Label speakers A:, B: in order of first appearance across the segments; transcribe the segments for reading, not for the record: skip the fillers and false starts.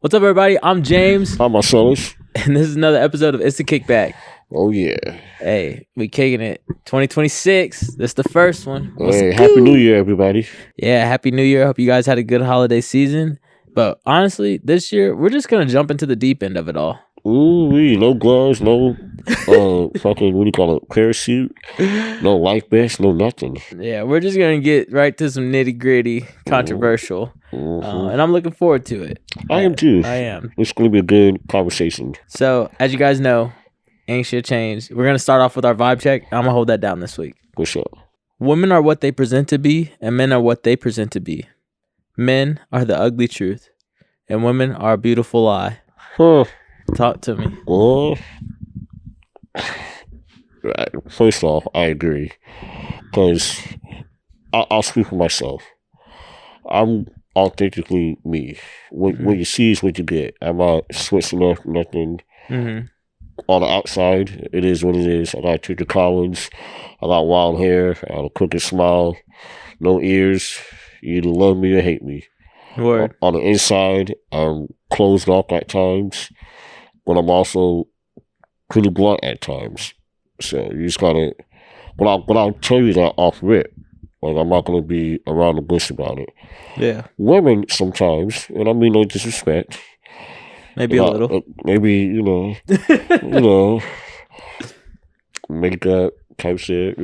A: What's up, everybody? I'm James,
B: Hi, Marcellus.
A: and this is another episode of Issa Kickback.
B: Oh, yeah.
A: Hey, we kicking it. 2026. This is the first one.
B: Hey, Happy New Year, everybody.
A: Yeah, Happy New Year. Hope you guys had a good holiday season. But honestly, this year, we're just going to jump into the deep end of it all.
B: Ooh, no gloves, no fucking, what do you call it, parachute, no life vest, no nothing.
A: Yeah, we're just going to get right to some nitty gritty, controversial. And I'm looking forward to it.
B: I am too.
A: I am.
B: It's going to be a good conversation.
A: So, as you guys know, ain't shit changed. We're going to start off with our vibe check. I'm going to hold that down this week.
B: What's up?
A: Women are what they present to be, and men are what they present to be. Men are the ugly truth, and women are a beautiful lie.
B: Huh.
A: Talk to me.
B: Well, right. First off, I agree. Because I'll speak for myself. I'm authentically me. What you see is what you get. I'm not switching up nothing.
A: Mm-hmm.
B: On the outside, it is what it is. I got Twitter Collins. I got wild hair. I got a crooked smile. No ears. You either love me or hate me.
A: Word.
B: On the inside, I'm closed off at times, but I'm also pretty blunt at times. So you just gotta. But I'll tell you that off rip. Like, I'm not gonna be around the bush about it.
A: Yeah.
B: Women sometimes, and I mean no disrespect.
A: Maybe a little.
B: Maybe, makeup type shit,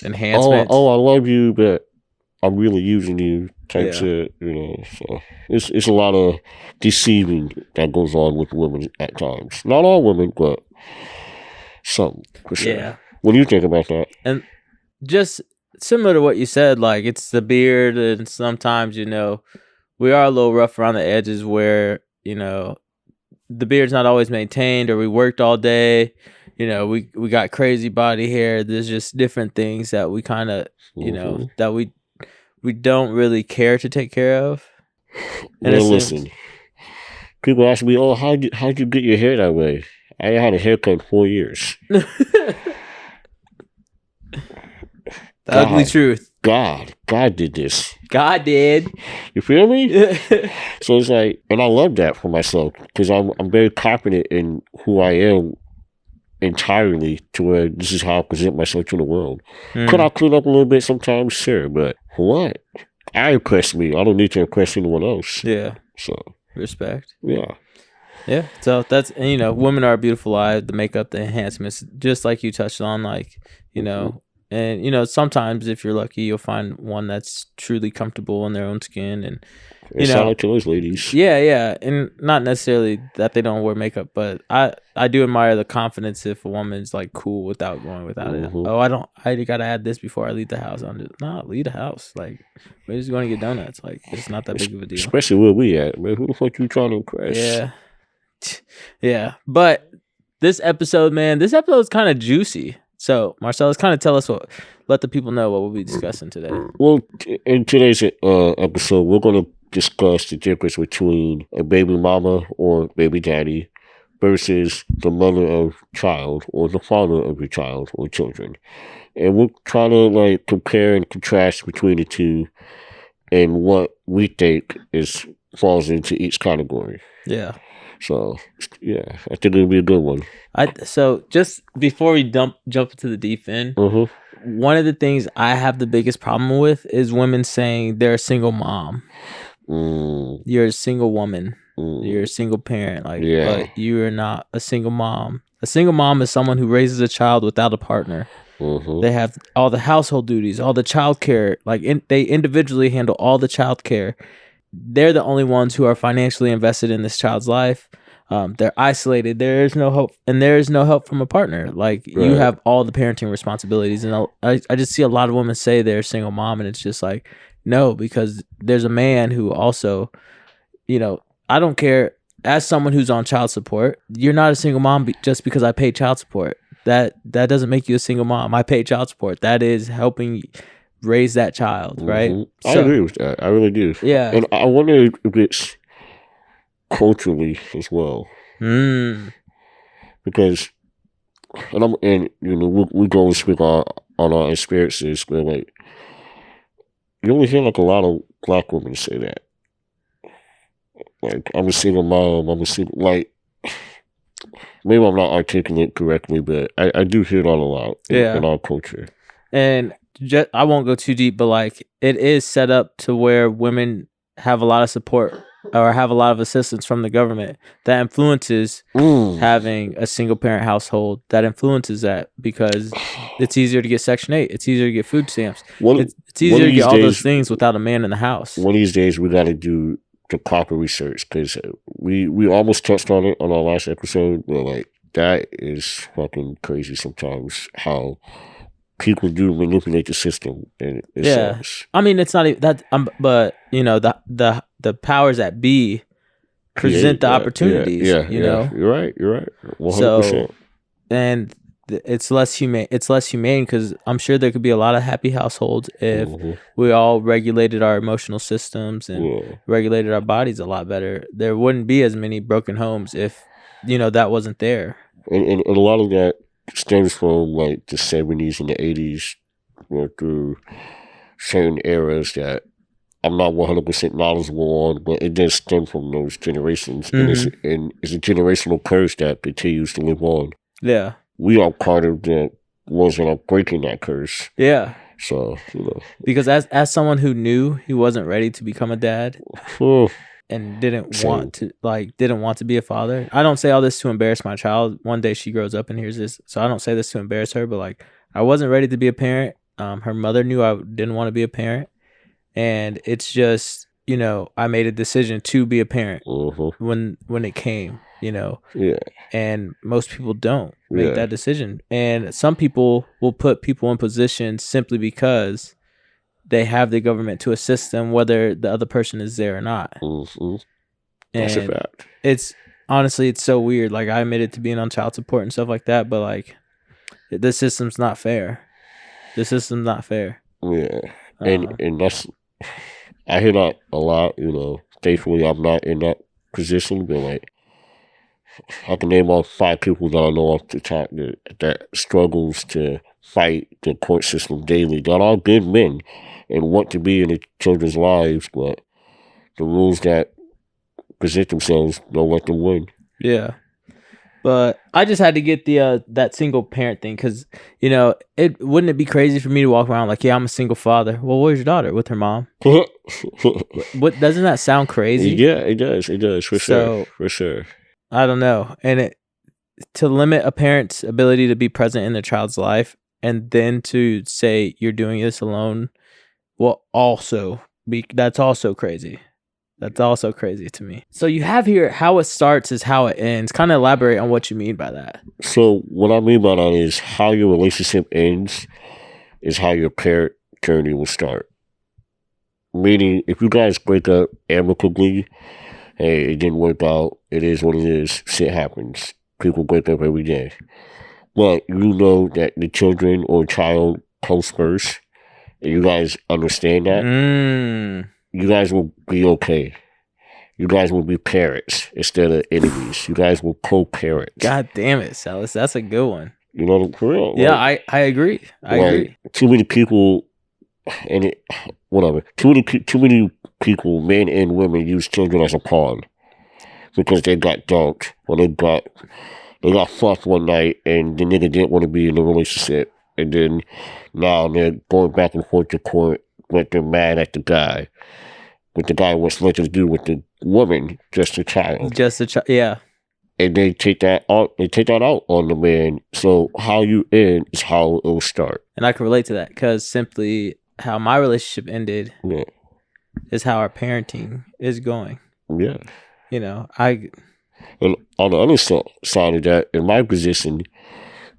A: Enhancement.
B: Oh, I love you, but I'm really using you type shit, So it's a lot of deceiving that goes on with women at times. Not all women, but some, for sure. Yeah. What do you think about that?
A: And just similar to what you said, like, it's the beard, and sometimes, we are a little rough around the edges where, the beard's not always maintained, or we worked all day, we got crazy body hair. There's just different things that we kind of, that we don't really care to take care of.
B: And listen, people ask me, oh, how'd you get your hair that way? I had a haircut in 4 years.
A: The ugly truth.
B: God did this.
A: God did.
B: You feel me? So it's like, and I love that for myself, because I'm very confident in who I am entirely, to where this is how I present myself to the world. Could I clean up a little bit sometimes? Sure, but for what? I impress me. I don't need to impress anyone else.
A: Yeah.
B: So
A: respect.
B: Yeah.
A: Yeah. So that's, and women are a beautiful lie. The makeup, the enhancements, just like you touched on, like, and sometimes if you're lucky, you'll find one that's truly comfortable in their own skin, and
B: shout out to those ladies.
A: Yeah, and not necessarily that they don't wear makeup, but I do admire the confidence if a woman's like cool without going without it. Oh, I gotta add this before I leave the house. I'm just leave the house. Like, we're just going to get donuts. Like, it's not that big of a deal.
B: Especially where we at, man. Who the fuck you trying to impress?
A: Yeah. But this episode, man, is kind of juicy. So, Marcellus, kind of let the people know what we'll be discussing today.
B: Well, in today's episode, we're going to discuss the difference between a baby mama or baby daddy versus the mother of child or the father of your child or children. And we'll try to compare and contrast between the two and what we think falls into each category.
A: Yeah.
B: So, yeah, I think it'll be a good one.
A: So just before we jump into the deep end, one of the things I have the biggest problem with is women saying they're a single mom. You're a single woman. You're a single parent. But you are not a single mom. A single mom is someone who raises a child without a partner. They have all the household duties, all the child care. They individually handle all the child care. They're the only ones who are financially invested in this child's life. They're isolated. There is no hope, and there is no help from a partner. You have all the parenting responsibilities, and I just see a lot of women say they're a single mom, and it's just like, no, because there's a man who also, I don't care. As someone who's on child support, you're not a single mom just because I pay child support. That doesn't make you a single mom. I pay child support. That is helping raise that child, right?
B: I agree with that. I really do.
A: Yeah.
B: And I wonder if it's culturally as well. Because, we go and speak on our experiences, but you only hear a lot of black women say that. Like, I'm a single mom. Like, maybe I'm not articulate correctly, but I do hear that a lot in our culture.
A: And I won't go too deep, but like it is set up to where women have a lot of support or have a lot of assistance from the government that influences having a single parent household, that influences that, because it's easier to get Section 8. It's easier to get food stamps. It's easier to get all those things without a man in the house.
B: One of these days, we got to do the proper research, because we almost touched on it on our last episode, but like, that is fucking crazy sometimes how people do manipulate the system. And
A: I mean, it's not even that, but you know, the powers that be present the opportunities. You know,
B: you're right. 100%.
A: So, and it's less humane. It's less humane because I'm sure there could be a lot of happy households if we all regulated our emotional systems and regulated our bodies a lot better. There wouldn't be as many broken homes if, you know, that wasn't there.
B: And a lot of that stems from like the 70s and the 80s, you know, through certain eras that I'm not 100% knowledgeable on, but it does stem from those generations. And it's a generational curse that continues to live on.
A: Yeah.
B: We are part of the ones that are breaking that curse.
A: Yeah.
B: So, you know.
A: Because as someone who knew he wasn't ready to become a dad and didn't want to be a father. I don't say all this to embarrass my child. One day she grows up and hears this. So I don't say this to embarrass her, but like, I wasn't ready to be a parent. Her mother knew I didn't want to be a parent. And it's just, you know, I made a decision to be a parent when it came, you know.
B: Yeah.
A: And most people don't make that decision. And some people will put people in positions simply because they have the government to assist them, whether the other person is there or not.
B: That's a fact.
A: It's honestly, it's so weird. Like, I admitted to being on child support and stuff like that, but like, the system's not fair. The system's not fair.
B: Yeah. And that's, I hear that a lot, you know. Thankfully, I'm not in that position, but like, I can name all 5 people that I know off the top that struggles to fight the court system daily. That are good men and want to be in the children's lives, but the rules that present themselves don't let them win.
A: Yeah. But I just had to get the that single parent thing because, you know, wouldn't it be crazy for me to walk around like, yeah, I'm a single father. Well, where's your daughter? With her mom? What doesn't that sound crazy?
B: Yeah, it does for sure.
A: I don't know. And to limit a parent's ability to be present in their child's life and then to say you're doing this alone will also that's also crazy. That's also crazy to me. So you have here how it starts is how it ends. Kind of elaborate on what you mean by that.
B: So what I mean by that is how your relationship ends is how your parent journey will start. Meaning, if you guys break up amicably, hey, it didn't work out. It is what it is. Shit happens. People break up every day. But you know that the children or child comes first, and you guys understand that. You guys will be okay. You guys will be parents instead of enemies. You guys will co-parent.
A: God damn it, Salas. That's a good one.
B: You know, for real.
A: Yeah, like, I agree. I agree.
B: Too many people, too many people, men and women, use children as a pawn because they got dumped or they got fucked one night and the nigga didn't want to be in a relationship, and then now they're going back and forth to court, but they're mad at the guy. But the guy wants nothing to do with the woman, just a child.
A: Yeah.
B: And they take that out. They take that out on the man. So how you end is how it will start.
A: And I can relate to that because simply how my relationship ended is how our parenting is going.
B: Yeah.
A: You know,
B: And on the other side of that, in my position,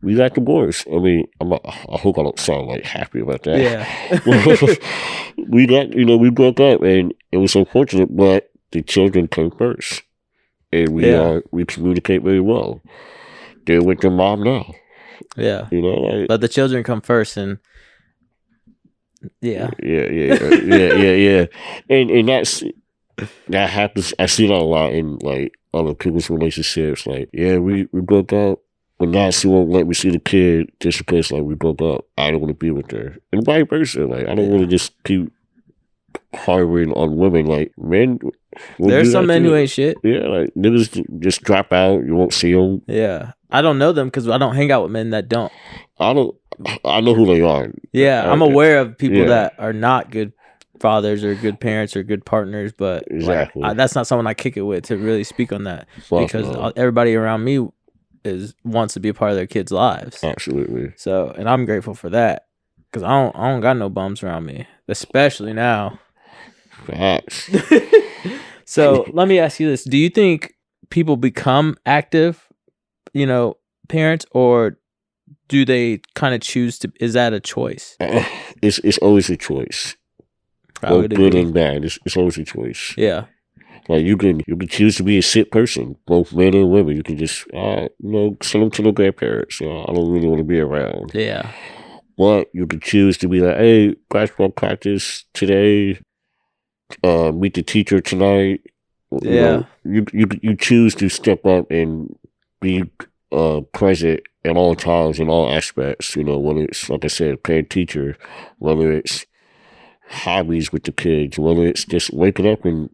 B: we got divorced. I mean, I hope I don't sound like happy about that.
A: Yeah.
B: we broke up, and it was unfortunate, but the children came first, and we communicate very well. They're with their mom now.
A: Yeah.
B: You know,
A: but the children come first, and yeah.
B: And that happens. I see that a lot in like other people's relationships. Like, yeah, we broke up. But now she won't let me see the kid just because like we broke up. I don't want to be with her. And vice versa. Like, I don't want to just keep harboring on women. Like, men
A: there's some men who ain't shit.
B: Yeah, like niggas just drop out. You won't see them.
A: Yeah, I don't know them because I don't hang out with men that don't.
B: I know who they are.
A: Yeah, I'm aware of people that are not good fathers or good parents or good partners, but
B: exactly.
A: That's not someone I kick it with to really speak on that, because everybody around me wants to be a part of their kids' lives.
B: Absolutely.
A: So, and I'm grateful for that, because I don't got no bums around me, especially now.
B: Facts.
A: So let me ask you this: do you think people become active, parents, or do they kind of choose to? Is that a choice?
B: It's always a choice. Both good and bad. It's always a choice.
A: Yeah.
B: Like you can choose to be a sick person, both men and women. You can just send them to the grandparents. I don't really want to be around.
A: Yeah.
B: But you can choose to be like, hey, basketball practice today. Meet the teacher tonight.
A: Yeah.
B: You choose to step up and be present at all times in all aspects. Whether it's, like I said, parent teacher, whether it's hobbies with the kids, whether it's just waking up and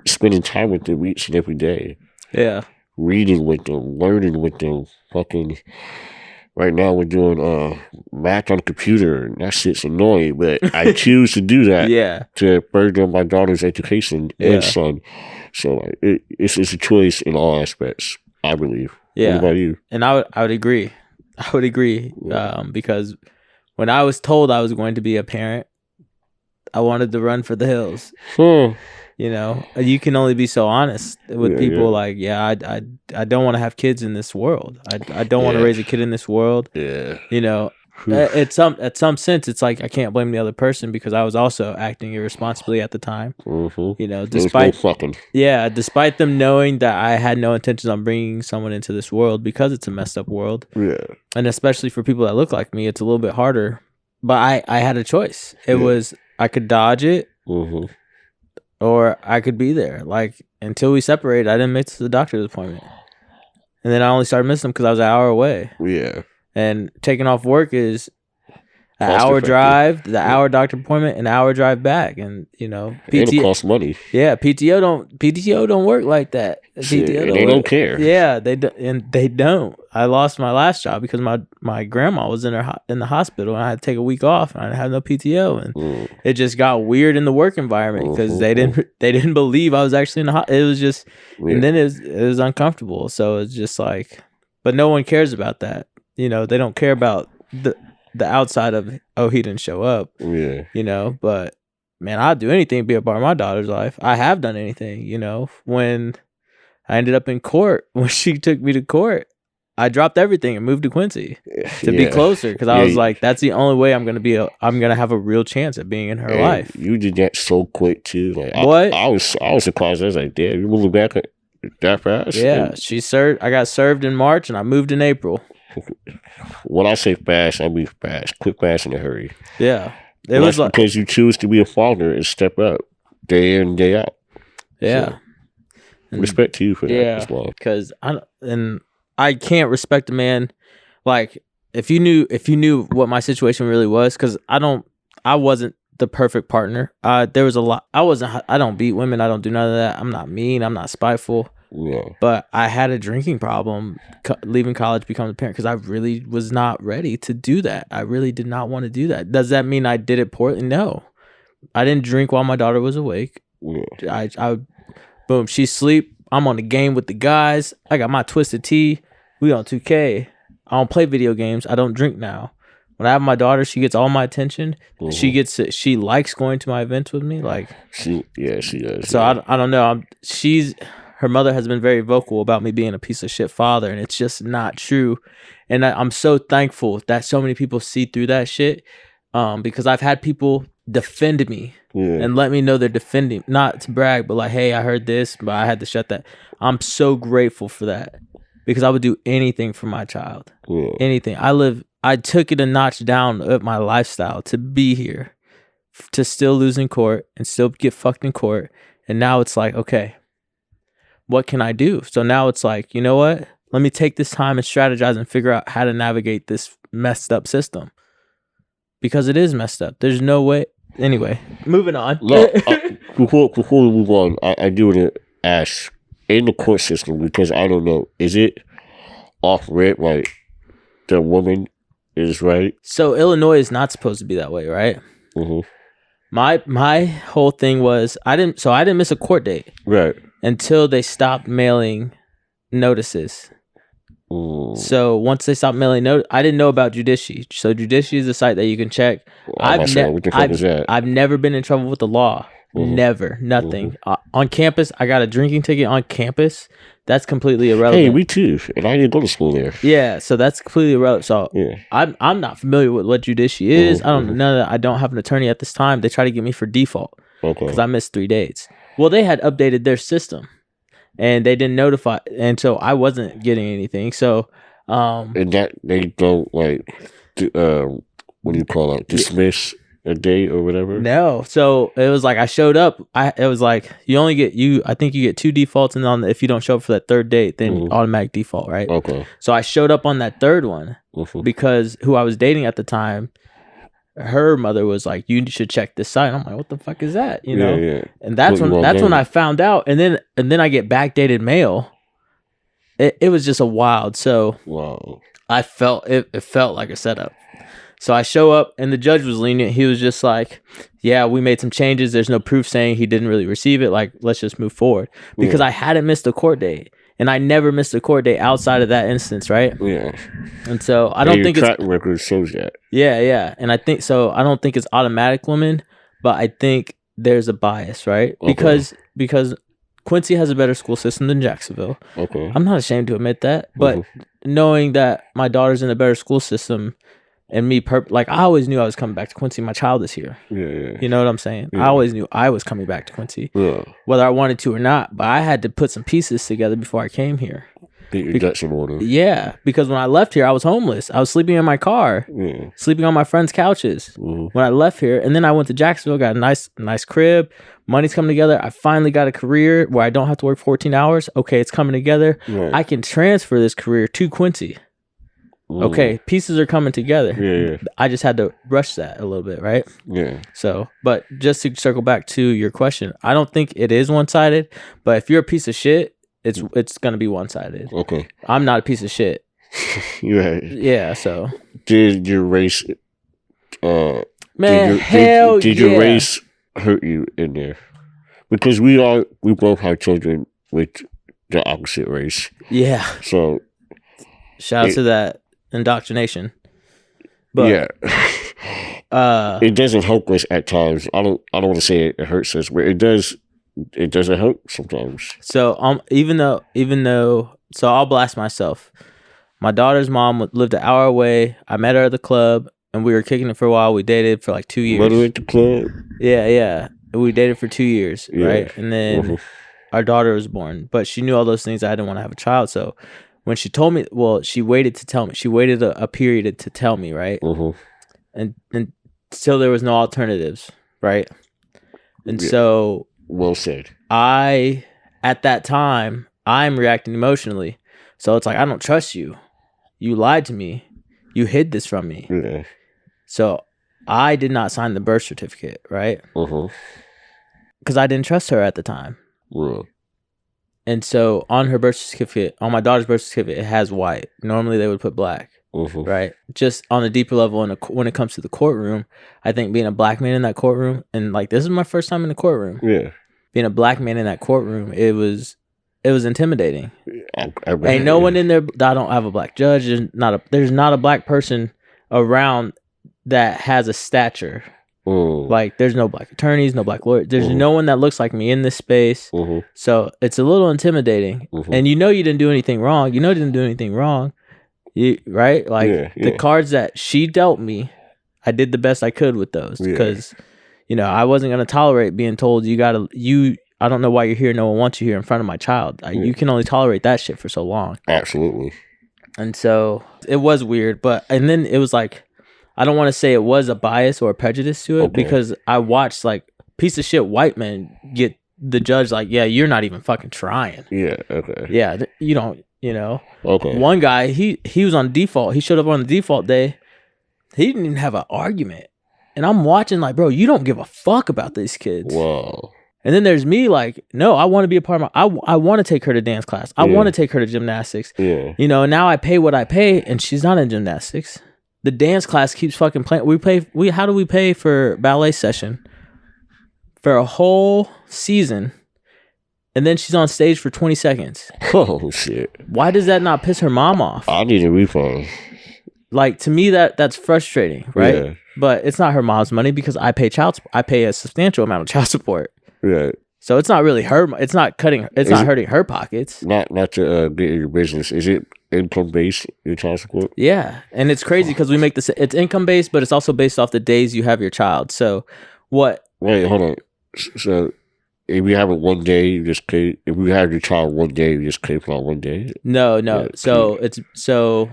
B: spending time with them each and every day.
A: Yeah.
B: Reading with them, learning with them. Fucking right now we're doing math on the computer, and that shit's annoying, but I choose to do that to further my daughter's education and son. So it's a choice in all aspects, I believe.
A: Yeah.
B: What about you?
A: And I would agree. Because when I was told I was going to be a parent, I wanted to run for the hills. You can only be so honest with people. Like, I don't want to have kids in this world. I don't want to raise a kid in this world.
B: Yeah.
A: At some sense, it's like I can't blame the other person, because I was also acting irresponsibly at the time.
B: Mm-hmm.
A: Despite them knowing that I had no intentions on bringing someone into this world, because it's a messed up world.
B: Yeah.
A: And especially for people that look like me, it's a little bit harder. But I had a choice. It was, I could dodge it.
B: Mm-hmm.
A: Or I could be there. Like, until we separated, I didn't make it to the doctor's appointment. And then I only started missing them because I was an hour away.
B: Yeah.
A: And taking off work is an hour drive, the hour doctor appointment, an hour drive back. And,
B: PTO. It costs money.
A: Yeah, PTO don't work like that.
B: They don't care.
A: Yeah, they don't. I lost my last job because my grandma was in the hospital, and I had to take a week off, and I had no PTO, and it just got weird in the work environment because they didn't believe I was actually in the hospital. It was just, and then it was uncomfortable. So it's just like, but no one cares about that. They don't care about the outside of, oh, he didn't show up.
B: Yeah.
A: But man, I'd do anything to be a part of my daughter's life. I have done anything. When I ended up in court, when she took me to court, I dropped everything and moved to Quincy to be closer, because I was like, that's the only way I'm gonna have a real chance at being in her life.
B: You did that so quick too. Like,
A: what?
B: I was surprised. I was like, damn, you moving back that fast?
A: Yeah, I got served in March and I moved in April.
B: When I say fast, I mean fast, quick, fast, in a hurry.
A: Yeah,
B: was like, because you choose to be a father and step up day in and day out.
A: Yeah,
B: so, respect to you for that as well.
A: Because I can't respect a man, like, if you knew what my situation really was, because I wasn't the perfect partner. There was a lot. I don't beat women. I don't do none of that. I'm not mean. I'm not spiteful.
B: Yeah.
A: But I had a drinking problem leaving college, becoming a parent, because I really was not ready to do that. I really did not want to do that. Does that mean I did it poorly? No. I didn't drink while my daughter was awake.
B: Yeah.
A: I boom, she's asleep. I'm on the game with the guys. I got my Twisted Tea. We on 2K. I don't play video games. I don't drink now. When I have my daughter, she gets all my attention. Mm-hmm. She likes going to my events with me. Like,
B: she does.
A: So I don't know. Her mother has been very vocal about me being a piece of shit father, and it's just not true. And I'm so thankful that so many people see through that shit, because I've had people defend me and let me know they're defending, not to brag, but like, hey, I heard this, but I had to shut that. I'm so grateful for that, because I would do anything for my child. Anything. I took it a notch down at my lifestyle to be here, to still lose in court and still get fucked in court. And now it's like, okay, what can I do? So now it's like, you know what? Let me take this time and strategize and figure out how to navigate this messed up system, because it is messed up. There's no way. Anyway, moving on.
B: No, before we move on, I do want to ask, in the court system, because I don't know, is it off rip like the woman is right?
A: So Illinois is not supposed to be that way, right?
B: Mm-hmm.
A: My whole thing was I didn't miss a court date,
B: right,
A: until they stopped mailing notices. So once they stopped mailing notice, I didn't know about Judici. So Judici is a site that you can check. I've never been in trouble with the law. Never, nothing. On campus, I got a drinking ticket on campus. That's completely irrelevant.
B: Hey, me too. And I didn't go to school there.
A: Yeah, so that's completely irrelevant. So I'm not familiar with what Judici is. I don't know. I don't have an attorney at this time. They try to get me for default because I missed 3 dates. Well, they had updated their system. And they didn't notify, and so I wasn't getting anything. So,
B: and that they don't like, what do you call it? Dismiss a date or whatever.
A: No, so it was like I showed up. It was like I think you get 2 defaults, and if you don't show up for that 3rd date, then automatic default, right?
B: Okay.
A: So I showed up on that 3rd one because who I was dating at the time, her mother was like, "You should check this site." I'm like, "What the fuck is that?" You know?
B: Yeah.
A: And that's when I found out. And then I get backdated mail. It was just a wild. So
B: wow.
A: I felt it felt like a setup. So I show up and the judge was lenient. He was just like, "Yeah, we made some changes. There's no proof saying he didn't really receive it. Like, let's just move forward." Because I hadn't missed a court date. And I never missed a court date outside of that instance, right?
B: Yeah.
A: And so I don't think
B: track record shows that.
A: Yeah. And I think so. I don't think it's automatic women, but I think there's a bias, right? Okay. Because Quincy has a better school system than Jacksonville.
B: Okay.
A: I'm not ashamed to admit that, but knowing that my daughter's in a better school system, and me, like I always knew I was coming back to Quincy. My child is here.
B: Yeah.
A: You know what I'm saying? Yeah. I always knew I was coming back to Quincy.
B: Yeah.
A: Whether I wanted to or not, but I had to put some pieces together before I came here.
B: Get your ducks in order.
A: Yeah, because when I left here, I was homeless. I was sleeping in my car, sleeping on my friends' couches. When I left here, and then I went to Jacksonville, got a nice crib. Money's coming together. I finally got a career where I don't have to work 14 hours. Okay, it's coming together. Right. I can transfer this career to Quincy. Okay, pieces are coming together.
B: Yeah.
A: I just had to rush that a little bit, right?
B: Yeah.
A: So, but just to circle back to your question, I don't think it is one-sided, but if you're a piece of shit, it's going to be one-sided.
B: Okay.
A: I'm not a piece of shit.
B: Right.
A: Yeah, so.
B: Did your race
A: Man,
B: did your race hurt you in there? Because we both have children with the opposite race.
A: Yeah.
B: So
A: shout out to that indoctrination. But
B: it doesn't help us at times. I don't want to say it hurts us, but it doesn't help sometimes.
A: So even though so I'll blast myself. My daughter's mom lived an hour away. I met her at the club and we were kicking it for a while. We dated for like 2 years.
B: Met her at the club?
A: Yeah. We dated for 2 years, right? And then our daughter was born. But she knew all those things. I didn't want to have a child. So when she told me, well, she waited to tell me. She waited a period to tell me, right? And still there was no alternatives, right? And so...
B: Well said.
A: At that time, I'm reacting emotionally. So it's like, I don't trust you. You lied to me. You hid this from me.
B: Yeah.
A: So I did not sign the birth certificate, right? Because I didn't trust her at the time.
B: Yeah.
A: And so on her birth certificate, on my daughter's birth certificate, it has white. Normally they would put black, right? Just on a deeper level, when it comes to the courtroom, I think being a black man in that courtroom, and like this is my first time in the courtroom.
B: Yeah.
A: Being a black man in that courtroom, it was intimidating. Ain't no one in there. I don't have a black judge. There's not a black person around that has a stature. Like there's no black attorneys, no black lawyers. There's no one that looks like me in this space. So it's a little intimidating. And you didn't do anything wrong. Right? Like the cards that she dealt me, I did the best I could with those because I wasn't gonna tolerate being told I don't know why you're here. No one wants you here in front of my child. You can only tolerate that shit for so long.
B: Absolutely.
A: And so it was weird, and then it was like, I don't want to say it was a bias or a prejudice to it because I watched like piece of shit white men get the judge like, yeah, you're not even fucking trying.
B: Yeah. Okay.
A: Yeah. You don't,
B: Okay.
A: One guy, he was on default. He showed up on the default day. He didn't even have an argument. And I'm watching like, bro, you don't give a fuck about these kids.
B: Wow.
A: And then there's me like, no, I want to be a part of I want to take her to dance class. I want to take her to gymnastics.
B: Yeah.
A: You know, and now I pay what I pay and she's not in gymnastics. The dance class keeps fucking playing. How do we pay for ballet session for a whole season? And then she's on stage for 20 seconds.
B: Oh, shit.
A: Why does that not piss her mom off?
B: I need a refund.
A: Like, to me, that's frustrating, right?
B: Yeah.
A: But it's not her mom's money because I pay I pay a substantial amount of child support.
B: Right.
A: So it's not really her. It's not hurting her pockets.
B: Not to get in your business. Is it income based, your child support?
A: Yeah, and it's crazy because we make this. It's income based, but it's also based off the days you have your child. So what?
B: Wait, hold on. So if you have it one day, you just pay. If you have your child one day, you just pay for that one day.
A: No. Yeah, so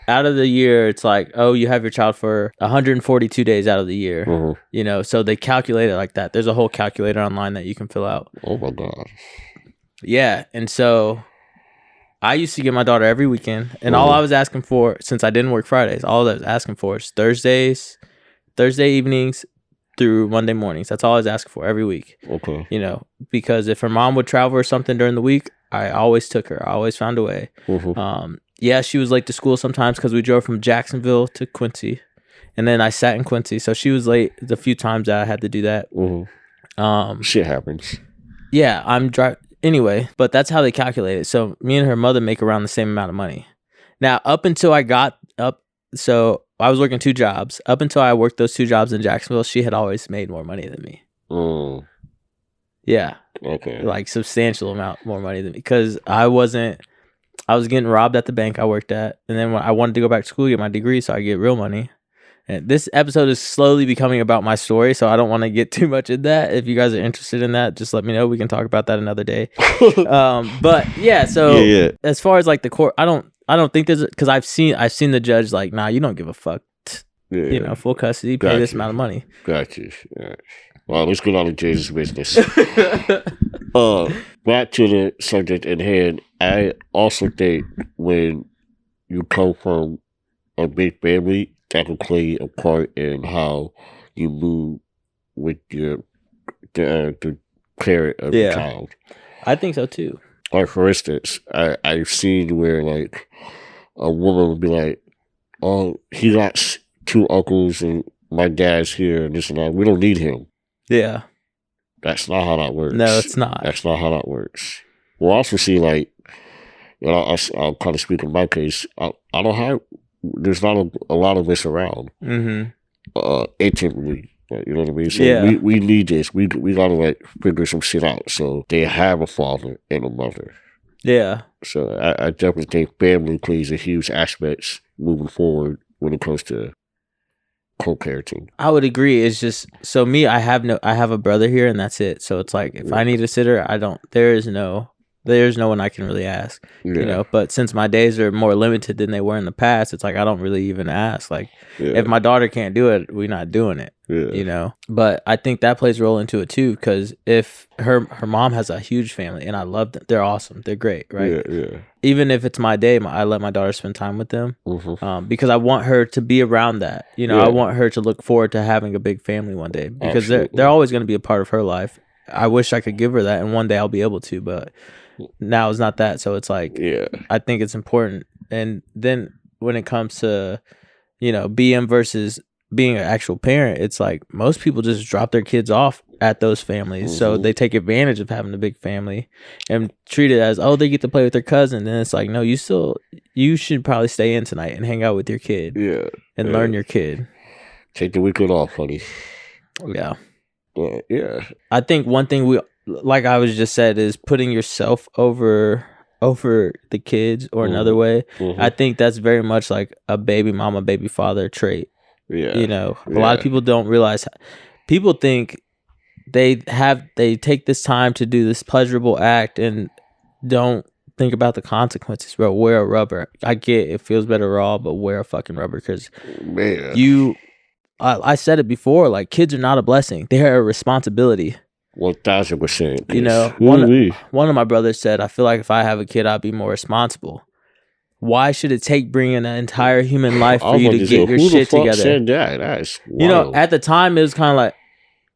A: out of the year, it's like, oh, you have your child for 142 days out of the year.
B: Uh-huh.
A: You know, so they calculate it like that. There's a whole calculator online that you can fill out.
B: Oh my God. Yeah,
A: and so I used to get my daughter every weekend, and all I was asking for, since I didn't work Fridays, all I was asking for is Thursday evenings through Monday mornings. That's all I was asking for every week.
B: Okay.
A: You know, because if her mom would travel or something during the week, I always took her. I always found a way.
B: Mm-hmm.
A: Yeah, she was late to school sometimes because we drove from Jacksonville to Quincy, and then I sat in Quincy, so she was late the few times that I had to do that.
B: Mm-hmm. Shit happens.
A: Yeah, I'm driving anyway, but that's how they calculate it. So me and her mother make around the same amount of money. Now, up until I got up, so I was working 2 jobs. Up until I worked those 2 jobs in Jacksonville, she had always made more money than me. Yeah.
B: Okay.
A: Like substantial amount more money than me because I was getting robbed at the bank I worked at, and then when I wanted to go back to school to get my degree so I get real money. And this episode is slowly becoming about my story, so I don't want to get too much in that. If you guys are interested in that, just let me know. We can talk about that another day. But yeah, so as far as like the court, I don't think there's, because I've seen the judge like, nah, you don't give a fuck. You know, full custody, pay this amount of money.
B: Got you. Yeah. Well, let's get on to Jesus' business. Back to the subject at hand. I also think when you come from a big family, that can play a part in how you move with the parent of the child.
A: I think so too.
B: Like, for instance, I've seen where like a woman would be like, "Oh, he got 2 uncles and my dad's here and this and that. We don't need him." Yeah. That's not how that works.
A: No, it's not.
B: That's not how that works. We'll also see, like, you know, I'll kind of speak in my case. I don't have, there's not a lot of this around. Intimately. You know what I mean? So we need this. We gotta, like, figure some shit out. So they have a father and a mother. Yeah. So I definitely think family plays a huge aspect moving forward when it comes to co-parenting.
A: I would agree. It's just, so me, I have a brother here and that's it. So it's like, if I need a sitter, there's no one I can really ask, you know, but since my days are more limited than they were in the past, it's like, I don't really even ask. Like, if my daughter can't do it, we're not doing it, you know, but I think that plays a role into it too. Cause if her mom has a huge family and I love them, they're awesome. They're great. Right. Yeah. Even if it's my day, I let my daughter spend time with them, because I want her to be around that, you know, I want her to look forward to having a big family one day, because they're always going to be a part of her life. I wish I could give her that, and one day I'll be able to, but now it's not that. So it's like, I think it's important. And then when it comes to, you know, BM versus being an actual parent, it's like most people just drop their kids off at those families. So they take advantage of having a big family and treat it as, oh, they get to play with their cousin. And it's like, no, you should probably stay in tonight and hang out with your kid. And learn your kid.
B: Take the weekend off, honey.
A: Yeah.
B: Yeah.
A: I think one thing like I was just said, is putting yourself over the kids, or another way. I think that's very much like a baby mama, baby father trait. You know, a lot of people don't realize. People think they take this time to do this pleasurable act and don't think about the consequences. Bro, wear a rubber. I get it feels better raw, but wear a fucking rubber, because I said it before, like, kids are not a blessing. They are a responsibility.
B: 1000%.
A: You know, one of my brothers said, I feel like if I have a kid, I'd be more responsible. why should it take bringing an entire human life for you to get your shit together?
B: Said that? That's wild.
A: You know, at the time it was kind of like,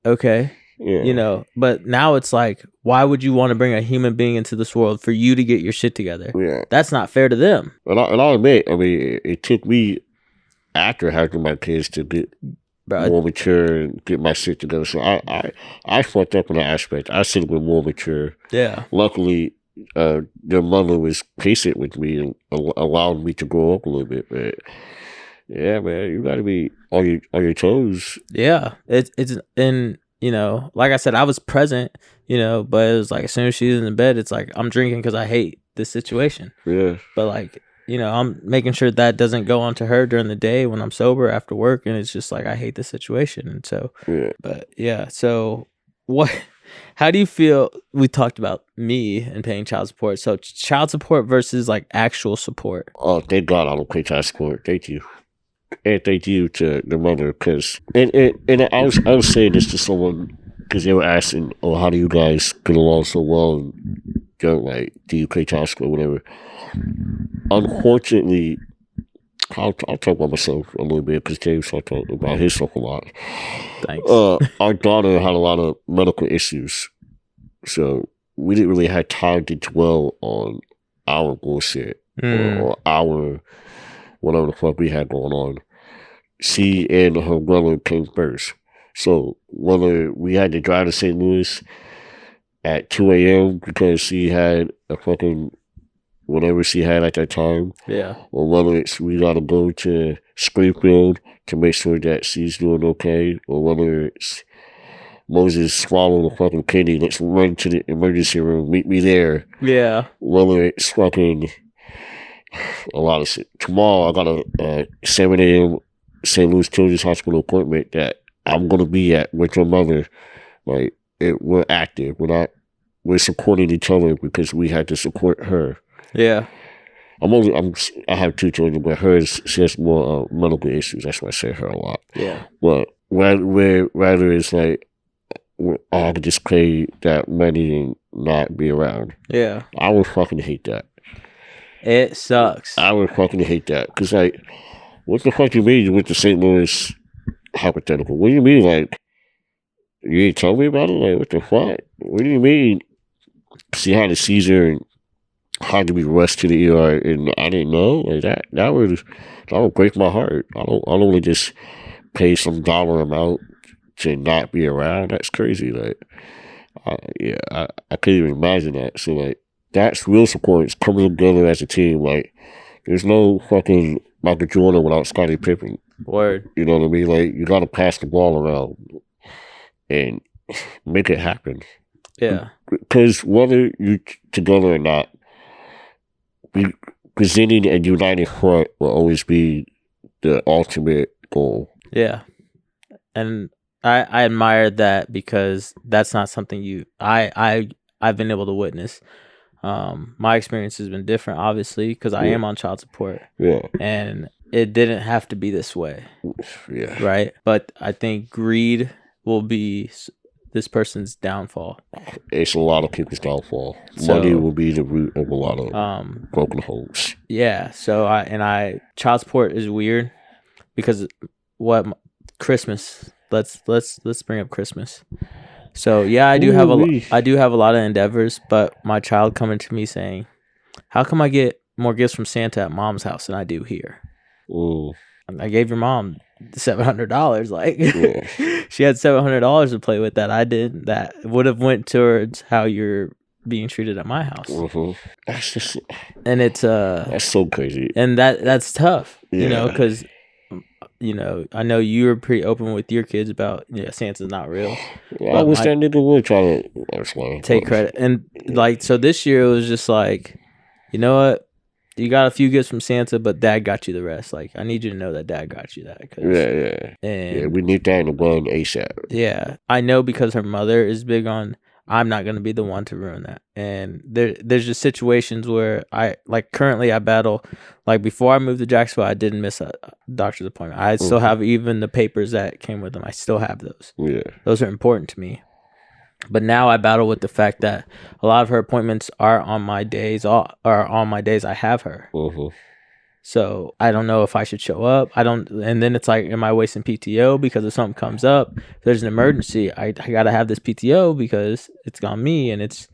A: okay, you know, but now it's like, why would you want to bring a human being into this world for you to get your shit together? Yeah, that's not fair to them.
B: And I'll admit, I mean, it took me after having my kids to get more mature and get my shit together. So I fucked up in that aspect. I should have been more mature. Yeah. Luckily, their mother was patient with me and allowed me to grow up a little bit. But yeah, man, you got to be on your toes.
A: Yeah, it's and you know, like I said, I was present, you know, but it was like as soon as she's in the bed, it's like I'm drinking because I hate this situation. Yeah. But like, you know, I'm making sure that doesn't go onto her during the day when I'm sober after work, and it's just like I hate the situation, and so. Yeah. But yeah, so what? How do you feel? We talked about me and paying child support. So child support versus like actual support.
B: Oh, thank God I don't pay child support. Thank you. And thank you to the mother, because and I was saying this to someone because they were asking, "Oh, how do you guys get along so well?" And they're like, "Do you pay child support, whatever?" Unfortunately, I'll talk about myself a little bit because James talked about himself a lot. Thanks. Our daughter had a lot of medical issues, so we didn't really have time to dwell on our bullshit or our whatever the fuck we had going on. She and her brother came first. So whether we had to drive to St. Louis at 2 a.m. because she had a fucking whatever she had at that time. Yeah. Or whether it's we gotta go to Springfield to make sure that she's doing okay. Or whether it's Moses swallowed a fucking kidney, let's run to the emergency room, meet me there. Yeah. Whether it's fucking a lot of shit. Tomorrow I got a 7 a.m. St. Louis Children's Hospital appointment that I'm gonna be at with your mother. Like we're active. We're supporting each other because we had to support her. Yeah. I have 2 children, but she has more medical issues. That's why I say her a lot. Yeah. But rather it's like I could just pay that money and not be around. Yeah. I would fucking hate that.
A: It sucks.
B: I would fucking hate that. Because, like, what the fuck do you mean you went to St. Louis hypothetical? What do you mean, like, you ain't tell me about it? Like, what the fuck? What do you mean she had a seizure and had to be rushed to the ER and I didn't know? Like, that would break my heart. I don't want to just pay some dollar amount to not be around. That's crazy. Like, I can't even imagine that. So, like, that's real support. It's coming together as a team. Like, there's no fucking Michael Jordan without Scottie Pippen. Word. You know what I mean? Like, you gotta pass the ball around and make it happen. Yeah. Because whether you're together or not, presenting a united front will always be the ultimate goal.
A: Yeah. And I admire that because that's not something I've been able to witness. My experience has been different, obviously, because I am on child support. Yeah. And it didn't have to be this way. Yeah. Right? But I think greed will be this person's downfall.
B: It's a lot of people's downfall. So, money will be the root of a lot of broken homes.
A: Yeah. So child support is weird because Christmas. Let's bring up Christmas. So yeah, I do have a lot of endeavors, but my child coming to me saying, "How come I get more gifts from Santa at Mom's house than I do here?" Ooh. I gave your mom $700. Like, yeah. She had $700 to play with that I did. That would have went towards how you're being treated at my house. Mm-hmm.
B: That's just,
A: and it's
B: that's so crazy.
A: And that's tough, you know, because. You know, I know you were pretty open with your kids about Santa's not real.
B: Yeah, I wish that nigga would try to
A: take credit. And like, so this year it was just like, you know what? You got a few gifts from Santa, but Dad got you the rest. Like, I need you to know that Dad got you that.
B: Yeah, we need that in the blood ASAP.
A: Yeah, I know because her mother is big on. I'm not going to be the one to ruin that. And there's just situations where currently I battle, like before I moved to Jacksonville, I didn't miss a doctor's appointment. I still have even the papers that came with them. I still have those. Yeah. Those are important to me. But now I battle with the fact that a lot of her appointments are on my days I have her. Mm-hmm. So I don't know if I should show up. And then it's like, am I wasting PTO because if something comes up, if there's an emergency, I gotta have this PTO because it's on me, and it's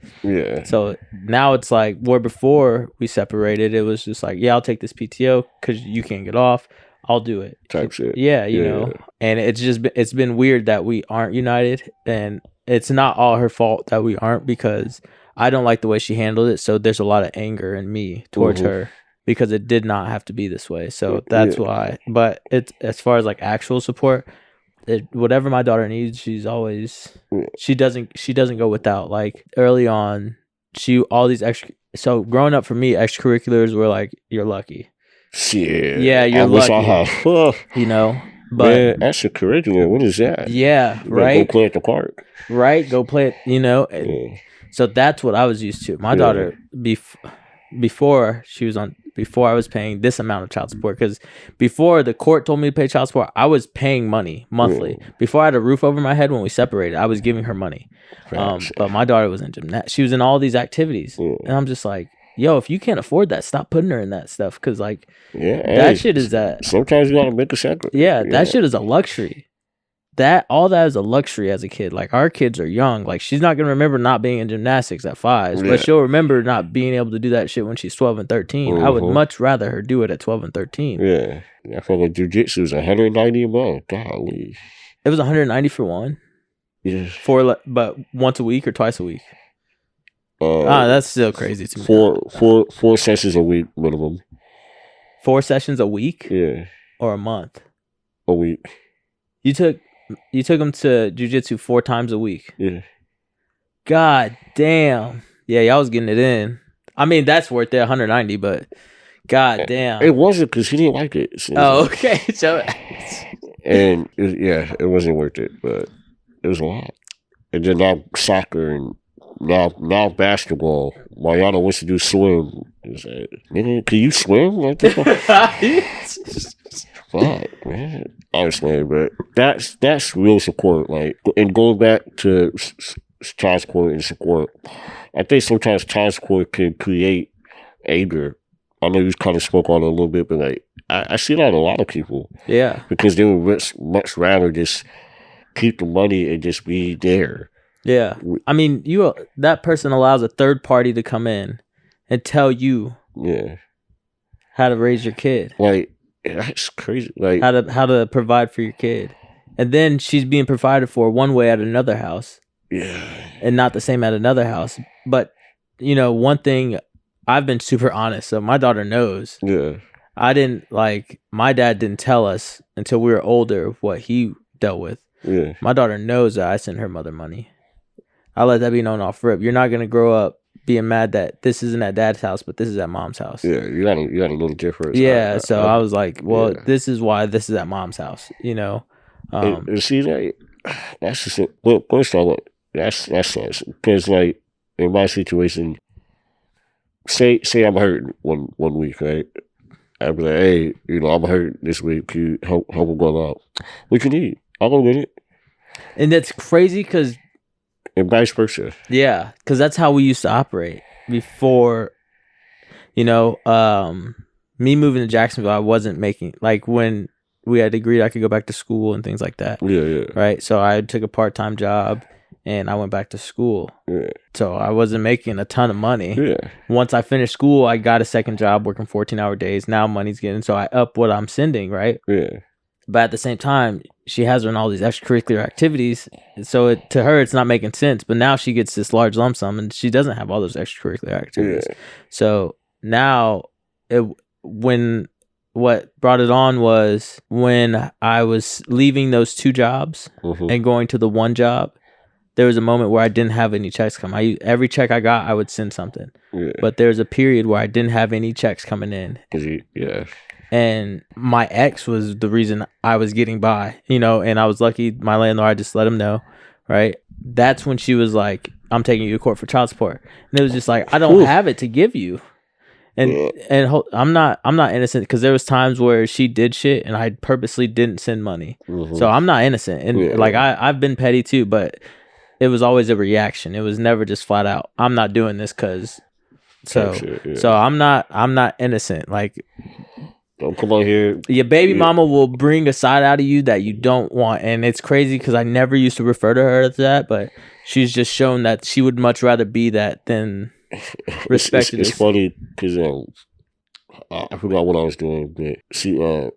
A: So now it's like, where before we separated, it was just like, yeah, I'll take this PTO because you can't get off. I'll do it.
B: Type shit.
A: Yeah, you know. And it's been weird that we aren't united, and it's not all her fault that we aren't, because I don't like the way she handled it. So there's a lot of anger in me towards her, because it did not have to be this way. So that's why. But it's, as far as like actual support, whatever my daughter needs, she's always, she doesn't go without. Like early on, all these extra. So growing up for me, extracurriculars were like, you're lucky.
B: Shit.
A: Yeah, you're lucky. You know. But
B: man, extracurricular, what is that?
A: Yeah, right.
B: Go play at the park.
A: Right, go play it. You know. So that's what I was used to. My daughter, before I was paying this amount of child support, because before the court told me to pay child support, I was paying money monthly. Before I had a roof over my head when we separated, I was giving her money. But my daughter was in gymnastics. She was in all these activities. And I'm just like, yo, if you can't afford that, stop putting her in that stuff. Because like, that shit is that.
B: Sometimes you gotta make a sacrifice.
A: Yeah, that shit is a luxury. All that is a luxury as a kid. Like, our kids are young. Like, she's not gonna remember not being in gymnastics at 5, but she'll remember not being able to do that shit when she's 12 and 13. I would much rather her do it at 12 and 13.
B: Yeah, I feel like jiu-jitsu is $190 a month. Golly,
A: it was $190 for one.
B: Yeah,
A: but once a week or twice a week. That's still crazy to
B: me. Four sessions a week minimum.
A: 4 sessions a week?
B: Yeah.
A: Or a month?
B: A week.
A: You took him to jiu-jitsu 4 times a week?
B: Yeah.
A: God damn. Yeah, y'all was getting it in. I mean, that's worth it, 190, but god damn.
B: It wasn't, because he didn't like it. So
A: okay. So
B: and it wasn't worth it, but it was a lot. And then now soccer, and now basketball. Mariana wants to do swim. It's like, nigga, can you swim? Like, fuck, man. Honestly, but that's real support. Like, and going back to child support and support, I think sometimes child support can create anger. I know you kind of spoke on it a little bit, but like, I see that in a lot of people.
A: Yeah.
B: Because they would much rather just keep the money and just be there.
A: Yeah. I mean, that person allows a third party to come in and tell you how to raise your kid.
B: Like, that's crazy. Like,
A: how to provide for your kid. And then she's being provided for one way at another house.
B: Yeah.
A: And not the same at another house. But, you know, one thing, I've been super honest, so my daughter knows.
B: Yeah.
A: My dad didn't tell us until we were older what he dealt with.
B: Yeah.
A: My daughter knows that I send her mother money. I let that be known off rip. You're not gonna grow up being mad that this isn't at dad's house, but this is at mom's house.
B: Yeah, you got a little difference.
A: Yeah, so I was like, well, this is why this is at mom's house, you know.
B: And see, like, that's just it. Well, first of all, that's sense, because like, in my situation, say I'm hurt one week, right? I'd be like, hey, you know, I'm hurt this week. Can you help me go out? What you need? I'll go get it.
A: And that's crazy, because.
B: And vice versa.
A: Yeah, because that's how we used to operate before, you know, me moving to Jacksonville. I wasn't making, like, when we had agreed I could go back to school and things like that.
B: Yeah.
A: Right? So I took a part-time job and I went back to school.
B: Yeah.
A: So I wasn't making a ton of money.
B: Yeah.
A: Once I finished school, I got a second job working 14-hour days. Now money's getting, so I up what I'm sending, right?
B: Yeah.
A: But at the same time, she has her in all these extracurricular activities. So to her, it's not making sense. But now she gets this large lump sum and she doesn't have all those extracurricular activities. Yeah. So now, what brought it on was when I was leaving those 2 jobs and going to the 1 job, there was a moment where I didn't have any checks come. Every check I got, I would send something. Yeah. But there was a period where I didn't have any checks coming in.
B: Yeah.
A: And my ex was the reason I was getting by, you know, and I was lucky. My landlord, I just let him know, right? That's when she was like, I'm taking you to court for child support. And it was just like, I don't have it to give you. And I'm not innocent, because there was times where she did shit and I purposely didn't send money. So I'm not innocent. And I've been petty too, but it was always a reaction. It was never just flat out, I'm not doing this because. So I'm not innocent. Like,
B: Don't come on here.
A: Your baby mama will bring a side out of you that you don't want. And it's crazy because I never used to refer to her as that, but she's just shown that she would much rather be that than respect
B: It's funny because I forgot what I was doing, but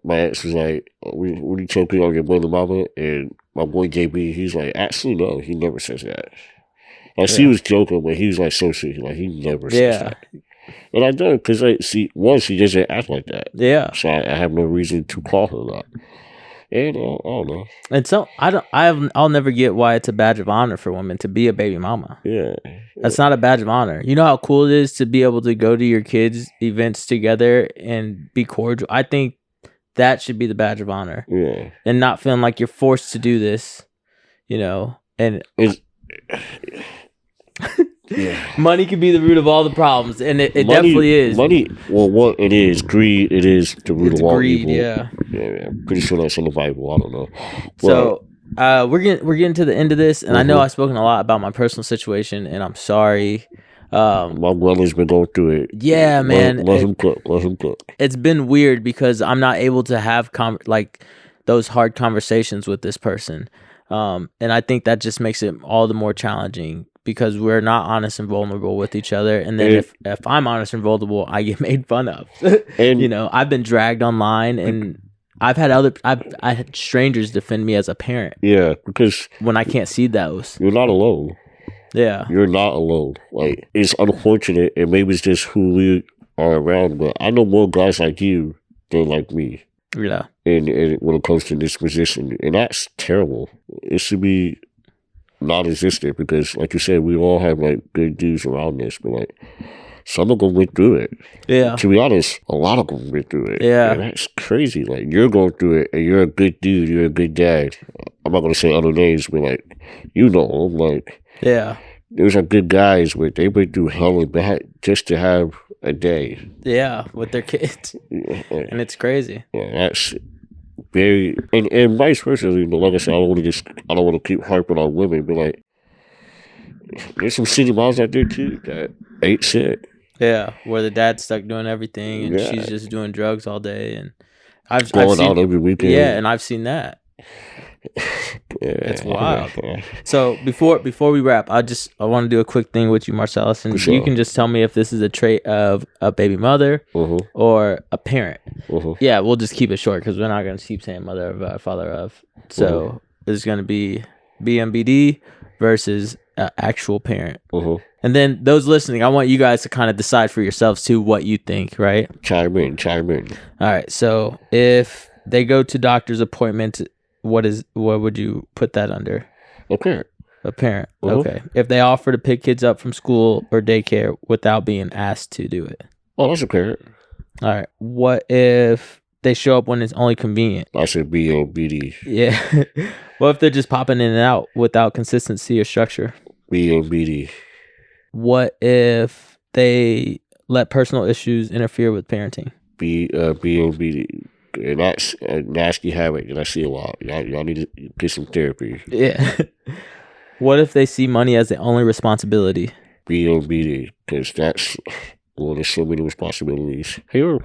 B: my ex was like, "What are you choking on your baby mama?" And my boy JB, he's like, "Actually, no, he never says that." Like, she was joking, but he was like so serious. Like, he never says that. And I don't, because she doesn't act like that.
A: Yeah.
B: So I have no reason to call her that. And I don't know.
A: And so I'll never get why it's a badge of honor for women to be a baby mama.
B: Yeah.
A: That's not a badge of honor. You know how cool it is to be able to go to your kids' events together and be cordial? I think that should be the badge of honor.
B: Yeah.
A: And not feeling like you're forced to do this, you know. And yeah. Money can be the root of all the problems, and it definitely is.
B: Money, well, what it is, greed, it is the root of all evil.
A: Yeah.
B: Yeah, I'm pretty sure that's in the Bible. I don't know.
A: So we're getting to the end of this, and I know I've spoken a lot about my personal situation, and I'm sorry.
B: My brother's been going through it.
A: Yeah, man.
B: Let him cook.
A: It's been weird because I'm not able to have those hard conversations with this person, and I think that just makes it all the more challenging. Because we're not honest and vulnerable with each other, and then if I'm honest and vulnerable, I get made fun of. And you know, I've been dragged online, and I had strangers defend me as a parent.
B: Yeah, because
A: when I can't see those,
B: you're not alone.
A: Yeah,
B: you're not alone. Like, it's unfortunate, and maybe it's just who we are around. But I know more guys like you than like me.
A: Yeah,
B: and when it comes to this position, and that's terrible. It should be non-existent because, like you said, we all have like good dudes around us, but like some of them went through it. Yeah. To be honest, a lot of them went through it. Yeah. And that's crazy. Like, you're going through it, and you're a good dude. You're a good dad. I'm not gonna say other names, but like, you know them. Like, yeah, there's some good guys where they went through hell and back just to have a day.
A: Yeah, with their kids. Yeah. And it's crazy.
B: Yeah, that's very, and vice versa. You know, like I said, I don't want to keep harping on women, but like, there's some city moms out there too that ain't shit.
A: Yeah, where the dad's stuck doing everything, and she's just doing drugs all day, and I've
B: going
A: seen,
B: out every weekend.
A: Yeah, and I've seen that. It's wild. So before we wrap, I want to do a quick thing with you, Marcellus, and you can just tell me if this is a trait of a baby mother or a parent. Yeah, we'll just keep it short because we're not going to keep saying mother of, father of. So it's going to be BMBD versus actual parent. And then those listening, I want you guys to kind of decide for yourselves too what you think, right?
B: Chime in.
A: All right. So if they go to doctor's appointment, what would you put that under?
B: A parent.
A: A parent. Okay. If they offer to pick kids up from school or daycare without being asked to do it?
B: Oh, that's a parent.
A: All right. What if they show up when it's only convenient?
B: I said BOBD.
A: Yeah. What if they're just popping in and out without consistency or structure?
B: BOBD.
A: What if they let personal issues interfere with parenting?
B: BOBD. And that's a nasty habit that I see a lot. Y'all need to get some therapy.
A: Yeah. What if they see money as the only responsibility?
B: BOBD. Because there's so many responsibilities. Have you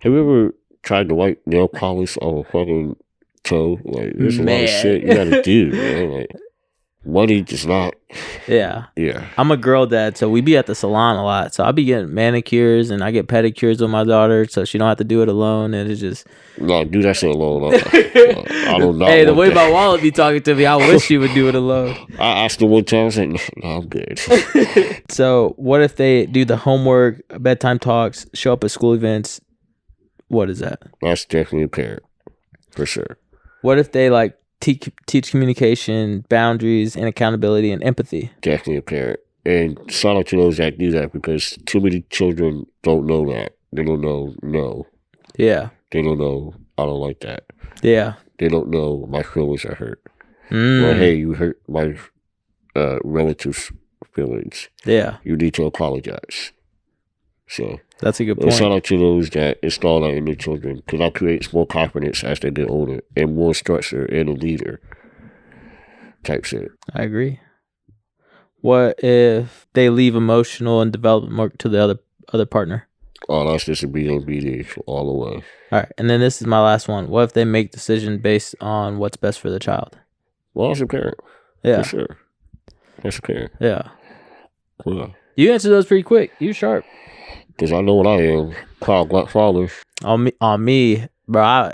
B: ever tried to wipe nail polish on a fucking toe? Like, there's a lot of shit you gotta do, man. Like, money does not.
A: Yeah.
B: Yeah.
A: I'm a girl dad, so we be at the salon a lot. So I be getting manicures and I get pedicures with my daughter so she don't have to do it alone. And it's just.
B: No, do that shit alone. I don't know.
A: Hey, the way my wallet be talking to me, I wish she would do it alone.
B: I asked her one time, I said, no, I'm good.
A: So what if they do the homework, bedtime talks, show up at school events? What is that?
B: That's definitely a parent. For sure.
A: What if they like teach communication, boundaries, and accountability and empathy?
B: Definitely a parent. And shout out to those that do that because too many children don't know that. They don't know no.
A: Yeah.
B: They don't know I don't like that.
A: Yeah.
B: They don't know my feelings are hurt. Well, hey, you hurt my relatives' feelings.
A: Yeah.
B: You need to apologize. So
A: that's a good point.
B: Shout out to those that install that in their children because that creates more confidence as they get older and more structure and a leader type shit.
A: I agree. What if they leave emotional and development work to the other partner?
B: Oh, that's just a BD all the way.
A: All right, and then this is my last one. What if they make decision based on what's best for the child?
B: Well, that's a parent.
A: Yeah,
B: for sure. That's a parent.
A: Yeah.
B: Yeah.
A: You answered those pretty quick. You sharp.
B: Because I know what I am. Proud black father.
A: On me, bro.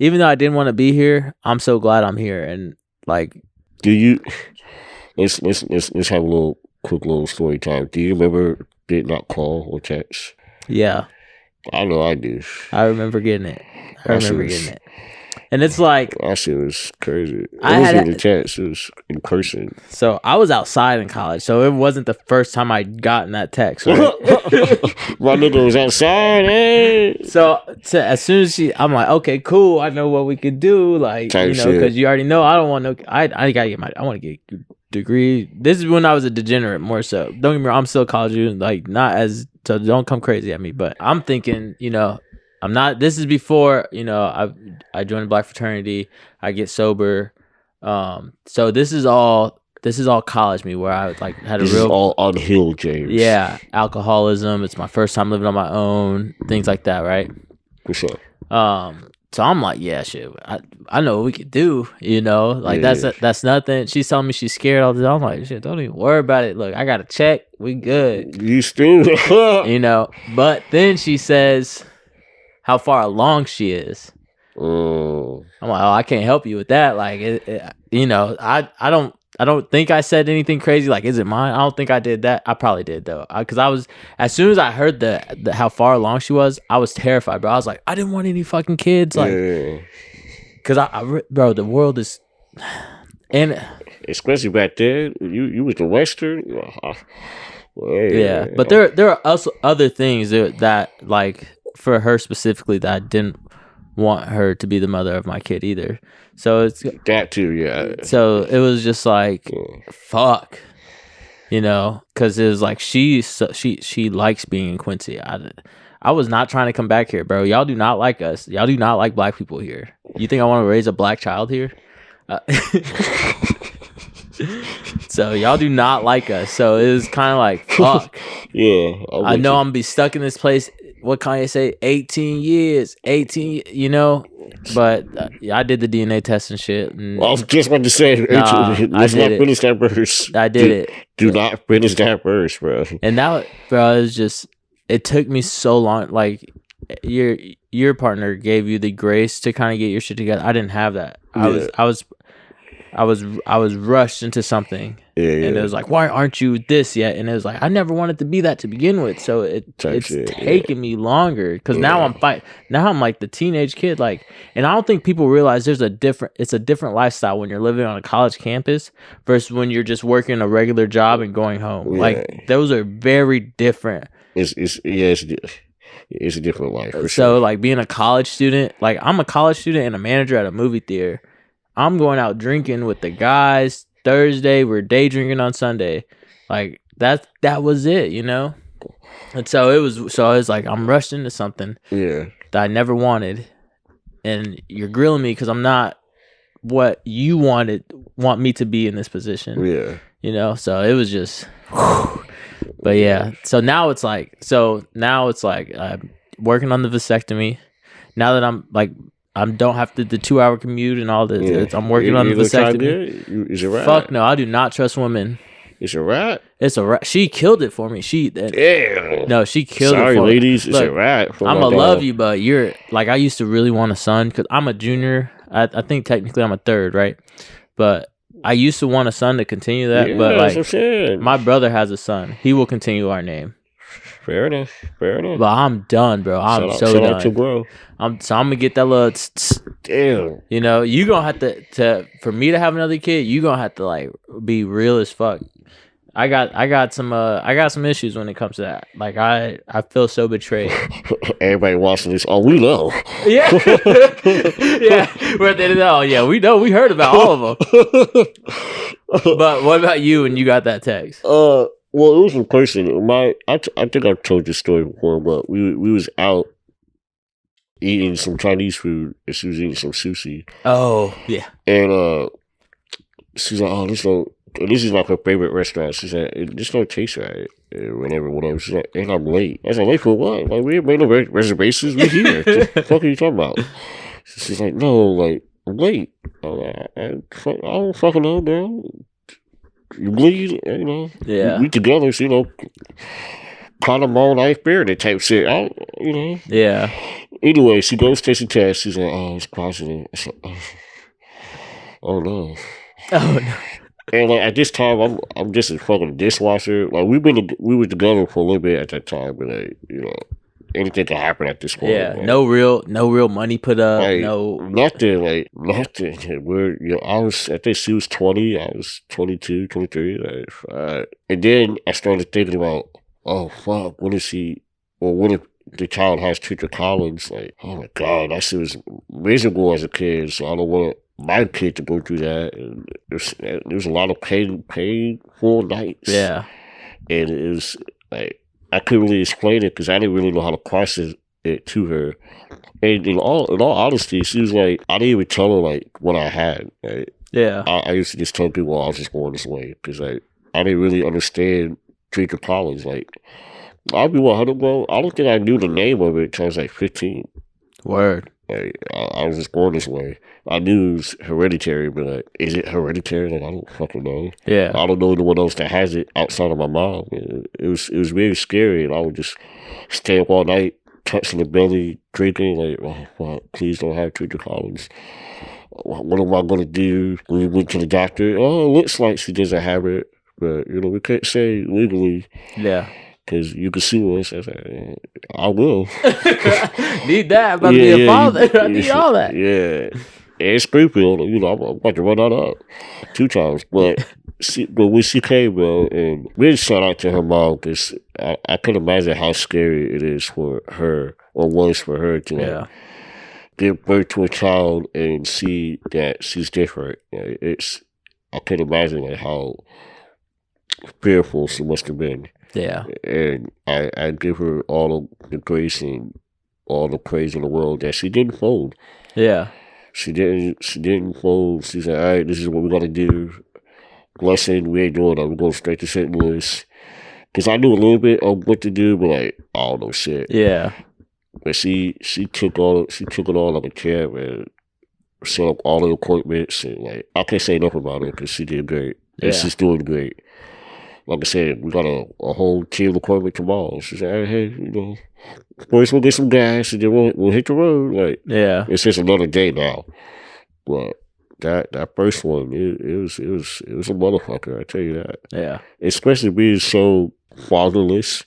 A: Even though I didn't want to be here, I'm so glad I'm here. And like,
B: do you? Let's have a quick little story time. Do you remember did not call or text?
A: Yeah.
B: I know I do.
A: I remember getting it. And it's like,
B: that shit was crazy. It wasn't in the text. It was in person.
A: So I was outside in college, so it wasn't the first time I'd gotten that text. Right?
B: My nigga was outside. Hey.
A: So as soon as I'm like, okay, cool. I know what we could do. Like, because you already know I don't want no. I gotta get I want to get a degree. This is when I was a degenerate more so. Don't get me wrong. I'm still a college student. Like, not as, so don't come crazy at me. But I'm thinking, I'm not. This is before I joined a black fraternity. I get sober. So this is all college me, where I like had
B: this
A: a real
B: is all unhealed, James.
A: Yeah, alcoholism. It's my first time living on my own. Things like that, right?
B: For sure.
A: So I'm like, yeah, shit. I know what we could do. That's nothing. She's telling me she's scared all the time. I'm like, shit, don't even worry about it. Look, I got a check. We good.
B: You still,
A: But then she says how far along she is. I'm like, I can't help you with that. Like, I don't think I said anything crazy. Like, is it mine? I don't think I did that. I probably did though, because I was, as soon as I heard the how far along she was, I was terrified, bro. I was like, I didn't want any fucking kids, like, because bro, the world is, and
B: especially back then, you was the Western.
A: Yeah, but there are also other things that like, for her specifically, that I didn't want her to be the mother of my kid either. So it's
B: that too, yeah.
A: So it was just like, fuck, because it was like she likes being in Quincy. I was not trying to come back here, bro. Y'all do not like us. Y'all do not like black people here. You think I want to raise a black child here? So y'all do not like us. So it was kind of like, fuck.
B: Yeah.
A: I know I'm gonna be stuck in this place. What Kanye say? 18 years. But I did the DNA test and shit. And
B: I was just about to say, let's not finish that verse.
A: I did it.
B: Do not finish that verse, bro.
A: And that, bro, it was just, it took me so long. Like, your partner gave you the grace to kind of get your shit together. I didn't have that. I was rushed into something, and it was like, why aren't you this yet? And it was like, I never wanted to be that to begin with, so it's taken me longer, because now I'm now I'm like the teenage kid, like, and I don't think people realize it's a different lifestyle when you're living on a college campus versus when you're just working a regular job and going home. Like, those are very different.
B: It's a different life. For
A: so
B: sure.
A: Like, being a college student, like, I'm a college student and a manager at a movie theater. I'm going out drinking with the guys Thursday. We're day drinking on Sunday. Like, that was it, And so I was like, I'm rushed into something that I never wanted, and you're grilling me because I'm not what you want me to be in this position.
B: Yeah.
A: So it was just, but yeah. So now it's like I'm working on the vasectomy. Now that I'm like, I don't have the 2-hour commute and all this. Yeah. I'm working on the vasectomy.
B: Is it right?
A: Fuck no, I do not trust women.
B: It's a rat.
A: It's a rat. She killed it for me.
B: Damn.
A: No, she killed it for me.
B: Sorry, ladies. It's a rat.
A: I'm going to love you, but you're, like, I used to really want a son because I'm a junior. I think technically I'm a third, right? But I used to want a son to continue that. But, like, my brother has a son. He will continue our name.
B: Fair enough.
A: But I'm done, bro. I'm done.
B: To bro.
A: I'm gonna get that little
B: damn.
A: You gonna have to for me to have another kid, you gonna have to, like, be real as fuck. I got some issues when it comes to that. Like, I feel so betrayed.
B: Everybody watching this, we know.
A: Yeah. Yeah. We're at the end of that. Oh yeah, we know. We heard about all of them. But what about you when you got that text?
B: Well, it was in person. I think I've told this story before, but we was out eating some Chinese food, and she was eating some sushi.
A: Oh, yeah.
B: And she's like, this is like her favorite restaurant. She said, this don't taste right. whenever. She's like, and I'm late. I was like, late for what? Like, we ain't made no reservations. We here. What the fuck are you talking about? She's like, no, like, I'm late. I'm like, I don't fucking know, girl. You bleed, you know.
A: Yeah.
B: We together, so, you know, kind of all life spirit type shit. You know.
A: Yeah.
B: Anyway, she goes to the test. She's like, oh, it's positive. I said, oh no.
A: Oh no.
B: And like at this time, I'm just a fucking dishwasher. Like we were together for a little bit at that time, but like, you know, anything can happen at this point.
A: Yeah,
B: like,
A: no real money put up.
B: like,
A: no
B: nothing. Like nothing. I think she was 20. I was 22, 23. Like, and then I started thinking about, oh fuck, what if the child has Twitter Collins? Like, oh my god, that shit was miserable as a kid. So I don't want my kid to go through that. And there's a lot of painful nights.
A: Yeah.
B: And it was like, I couldn't really explain it because I didn't really know how to process it to her. And in all honesty, she was like, I didn't even tell her like what I had. Right?
A: Yeah.
B: I used to just tell people I was just going this way because like I didn't really understand Twitter Collins. Like, I'll be 100, bro. I don't think I knew the name of it until I was like 15.
A: Word.
B: Like, I was just going this way. I knew it was hereditary, but like, is it hereditary? Like, I don't fucking know.
A: Yeah.
B: I don't know anyone else that has it outside of my mom. It was very scary, and I would just stay up all night, touching the belly, drinking. Like, oh, fuck, please don't have Twitter Collins. What am I gonna do? We went to the doctor. Oh, it looks like she doesn't have it, but you know we can't say legally.
A: Yeah.
B: Because you can sue us. I was like, I will.
A: Need that. I'm about to be a father. I need all that.
B: Yeah. It's creepy. You know, I'm about to run that up 2 times. But when she came, bro, and really shout out to her mom, because I can imagine how scary it is for her, or was for her, to like, give birth to a child and see that she's different. I can imagine like how fearful she must have been.
A: Yeah.
B: And I give her all of the grace and all the praise in the world that she didn't fold.
A: Yeah.
B: She didn't fold. She said, all right, this is what we got to do. Blessing, we ain't doing that. We're going straight to St. Louis. Because I knew a little bit of what to do, but like, I don't know shit.
A: Yeah.
B: But she took it all like a champ and set up all the appointments. And like, I can't say enough about her because she did great. And she's doing great. Like I said, we got a whole team appointment tomorrow. She said, hey, you know, first we'll get some gas and then we'll hit the road. Like,
A: yeah,
B: it's just another day now. But that first one, it was a motherfucker. I tell you that.
A: Yeah,
B: especially being so fatherless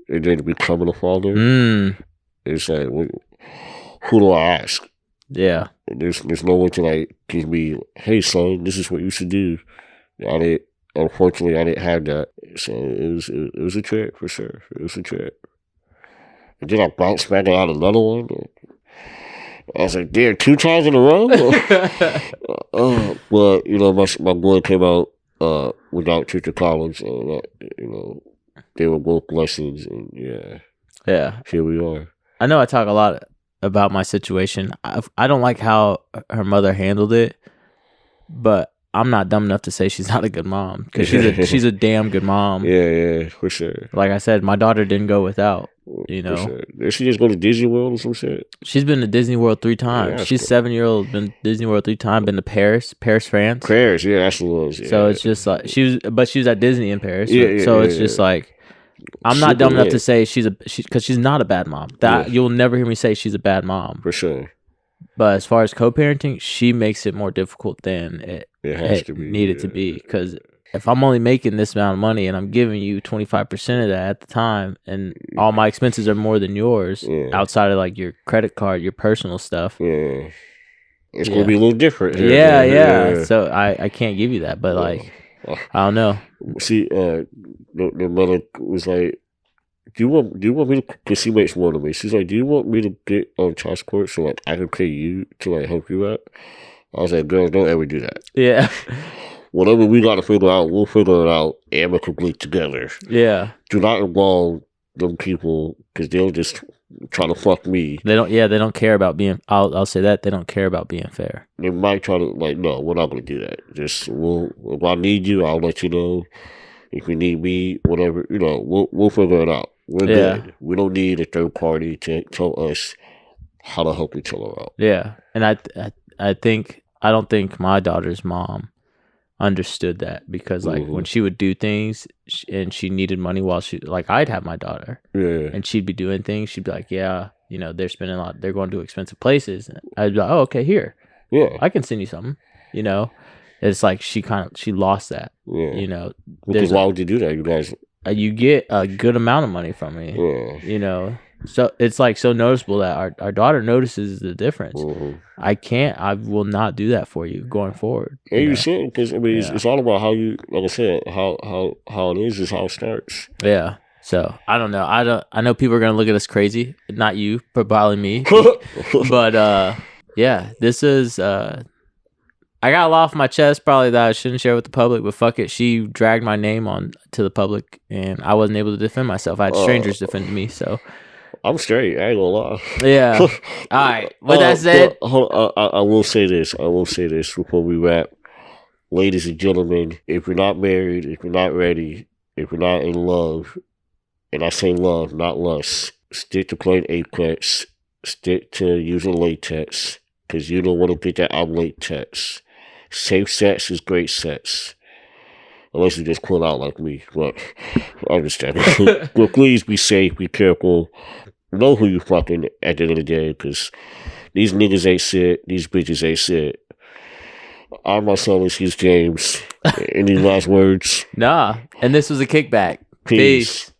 B: and then becoming a father. It's like, who do I ask?
A: Yeah,
B: and there's no one to like give me, hey son, this is what you should do. Unfortunately, I didn't have that. So it was a trip for sure. It was a trip. And then I bounced back out another one. I was like, damn, 2 times in a row? But, you know, my boy came out without Twitter Collins. And, you know, they were both blessings. And, yeah, here we are.
A: I know I talk a lot about my situation. I don't like how her mother handled it. But I'm not dumb enough to say she's not a good mom, because she's a damn good mom.
B: Yeah, for sure.
A: Like I said, my daughter didn't go without. You know,
B: sure. Did she just go to Disney World or some shit?
A: She's been to Disney World 3 times. She's cool. 7-year-old, been to Disney World 3 times. Been to Paris, France.
B: Paris, yeah, that's what it was. Yeah.
A: So it's just like she was at Disney in Paris. So it's just like, I'm not dumb enough to say because she's not a bad mom. You'll never hear me say she's a bad mom.
B: For sure.
A: But as far as co-parenting, she makes it more difficult than it needed to be. Because if I'm only making this amount of money and I'm giving you 25% of that at the time, and all my expenses are more than yours, outside of like your credit card, your personal stuff.
B: Yeah. It's going to be a little different.
A: Yeah. So I can't give you that. But like, I don't know.
B: See, the mother was like, do you want me to, because she makes more than me. She's like, do you want me to get on child support so like I can pay you to like help you out? I was like, girl, don't ever do that.
A: Yeah.
B: Whatever we got to figure out, we'll figure it out amicably together.
A: Yeah.
B: Do not involve them people because they'll just try to fuck me.
A: They don't care about being, I'll say that, they don't care about being fair.
B: They might try to, like, no, we're not going to do that. Just, if I need you, I'll let you know. If you need me, whatever, we'll figure it out. We're good. We don't need a third party to tell us how to help each other out.
A: Yeah, and I don't think my daughter's mom understood that, because like when she would do things and she needed money while she, like, I'd have my daughter, and she'd be doing things, she'd be like, yeah, they're spending a lot, they're going to expensive places, and I'd be like, oh, okay, here, I can send you something. It's like she lost that.
B: Because why would you do that? You guys,
A: you get a good amount of money from me. So it's like so noticeable that our daughter notices the difference. I will not do that for you going forward.
B: And you shouldn't, because I mean, it's all about how you, like I said, how it is how it starts.
A: Yeah. So I don't know. I know people are gonna look at us crazy. Not you, probably me. But yeah, this is. I got a lot off my chest, probably, that I shouldn't share with the public. But fuck it, she dragged my name on to the public, and I wasn't able to defend myself. I had strangers defending me. So.
B: I'm straight. I ain't gonna lie.
A: Yeah. All right. With that said,
B: I will say this. Before we wrap, ladies and gentlemen. If you're not married, if you're not ready, if you're not in love, and I say love, not lust, stick to playing Apex. Stick to using latex, because you don't want to get that out latex. Safe sex is great sex. Unless you just pull out like me. But I understand. But please be safe, be careful. Know who you fucking at the end of the day, because these niggas ain't shit. These bitches ain't shit. I'm myself, excuse James. Any last words?
A: Nah. And this was a kickback.
B: Peace.